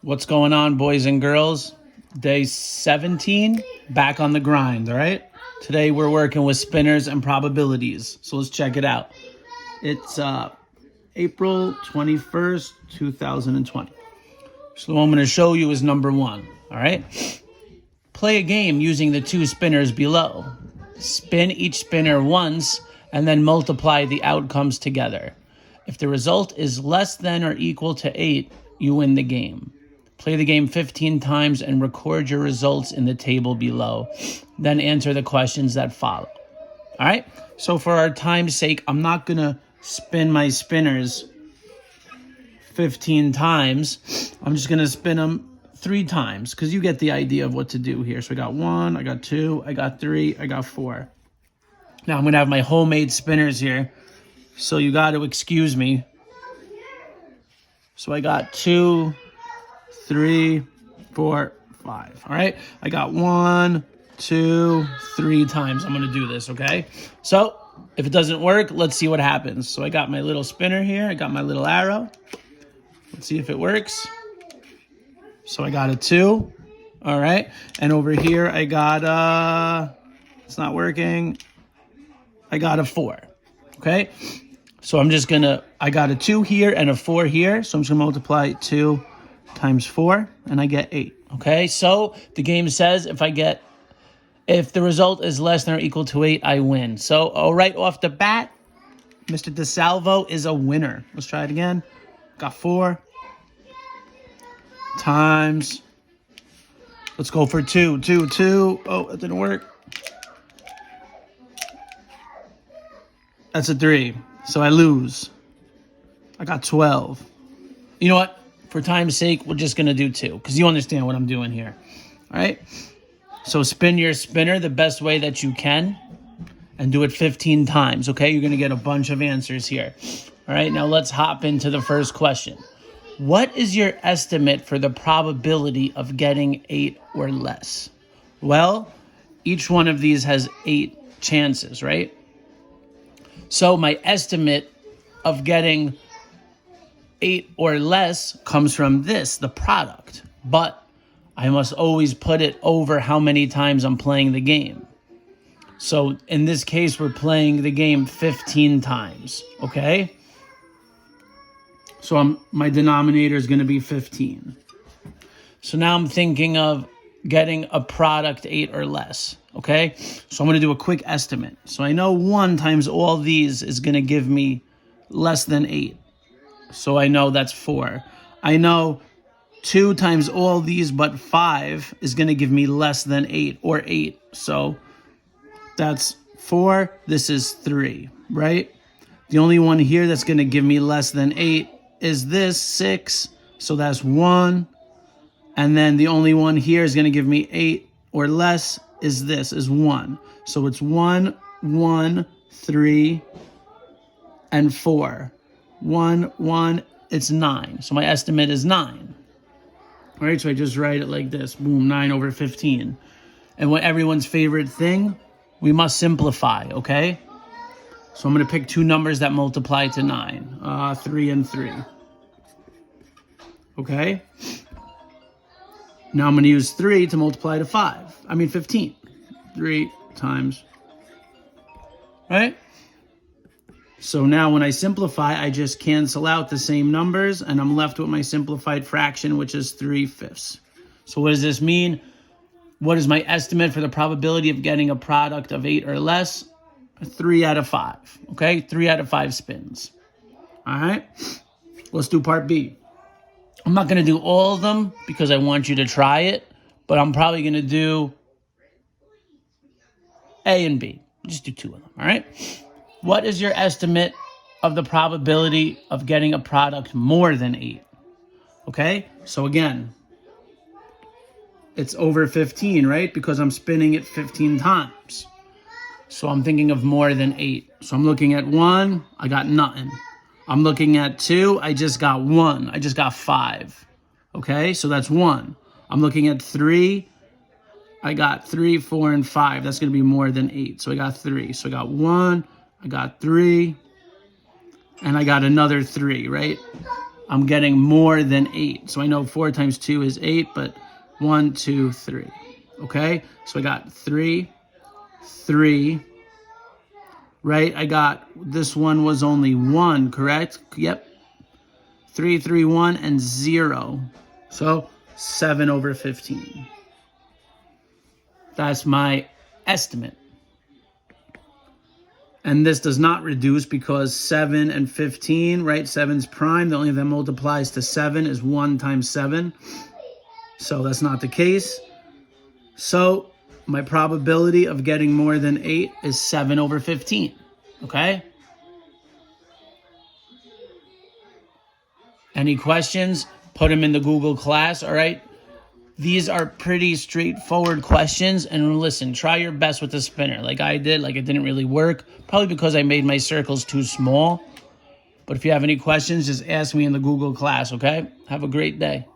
What's going on, boys and girls? Day 17, back on the grind, all right? Today we're working with spinners and probabilities, so let's check it out. It's April 21st, 2020. So what I'm going to show you is number 1, all right? Play a game using the 2 spinners below. Spin each spinner once and then multiply the outcomes together. If the result is less than or equal to 8, you win the game. Play the game 15 times and record your results in the table below. Then answer the questions that follow. All right? So for our time's sake, I'm not going to spin my spinners 15 times. I'm just going to spin them 3 times because you get the idea of what to do here. So I got 1, I got 2, I got 3, I got 4. Now I'm going to have my homemade spinners here. So you got to excuse me. So I got 2, 3, 4, 5. All right. I got 1, 2, 3 times. I'm going to do this. Okay. So if it doesn't work, let's see what happens. So I got my little spinner here. I got my little arrow. Let's see if it works. So I got a 2. All right. And over here, I got, it's not working. I got a 4. Okay. So I'm just going to, I got a 2 here and a 4 here. So I'm just going to multiply 2 times 4, and I get 8. Okay, so the game says if the result is less than or equal to 8, I win. So right off the bat, Mr. DeSalvo is a winner. Let's try it again. Got 4 times. Let's go for 2. 2. Oh, it didn't work. That's a 3. So I lose. I got 12. You know what? For time's sake, we're just going to do 2 because you understand what I'm doing here. All right? So spin your spinner the best way that you can and do it 15 times, okay? You're going to get a bunch of answers here. All right? Now let's hop into the first question. What is your estimate for the probability of getting 8 or less? Well, each one of these has 8 chances, right? So my estimate of getting 8 or less comes from this, the product. But I must always put it over how many times I'm playing the game. So in this case, we're playing the game 15 times, okay? So my denominator is going to be 15. So now I'm thinking of getting a product 8 or less, okay? So I'm going to do a quick estimate. So I know 1 times all these is going to give me less than 8. So I know that's 4. I know 2 times all these but 5 is going to give me less than 8 or 8. So that's 4. This is 3, right? The only one here that's going to give me less than 8 is this, 6. So that's 1. And then the only one here is going to give me 8 or less is this, is 1. So it's 1, 1, 3, and 4. 1, 1, it's 9. So my estimate is 9. All right, so I just write it like this. Boom, 9 over 15. And what everyone's favorite thing, we must simplify, okay? So I'm going to pick 2 numbers that multiply to 9. 3 and 3. Okay? Now I'm going to use 3 to multiply to 15. 3 times, right? So now when I simplify, I just cancel out the same numbers, and I'm left with my simplified fraction, which is 3/5. So what does this mean? What is my estimate for the probability of getting a product of 8 or less? 3 out of 5, okay? 3 out of 5 spins. All right? Let's do part B. I'm not going to do all of them because I want you to try it, but I'm probably going to do A and B. Just do 2 of them, all right? What is your estimate of the probability of getting a product more than 8? Okay, so again, it's over 15, right? Because I'm spinning it 15 times. So I'm thinking of more than 8. So I'm looking at 1, I got nothing. I'm looking at 2, I just got 1. I just got 5. Okay, so that's 1. I'm looking at 3, I got 3, 4, and 5. That's going to be more than 8. So I got 3. So I got 1, I got 3, and I got another 3, right? I'm getting more than 8. So I know 4 times 2 is 8, but 1, 2, 3. Okay? So I got 3, 3, right? I got, this one was only 1, correct? Yep. 3, 3, 1, and 0. So 7 over 15. That's my estimate. And this does not reduce because 7 and 15, right? 7's prime. The only thing that multiplies to 7 is 1 times 7. So that's not the case. So my probability of getting more than 8 is 7 over 15. Okay? Any questions? Put them in the Google class, all right? These are pretty straightforward questions, and listen, try your best with the spinner like I did. Like, it didn't really work, probably because I made my circles too small. But if you have any questions, just ask me in the Google class, okay? Have a great day.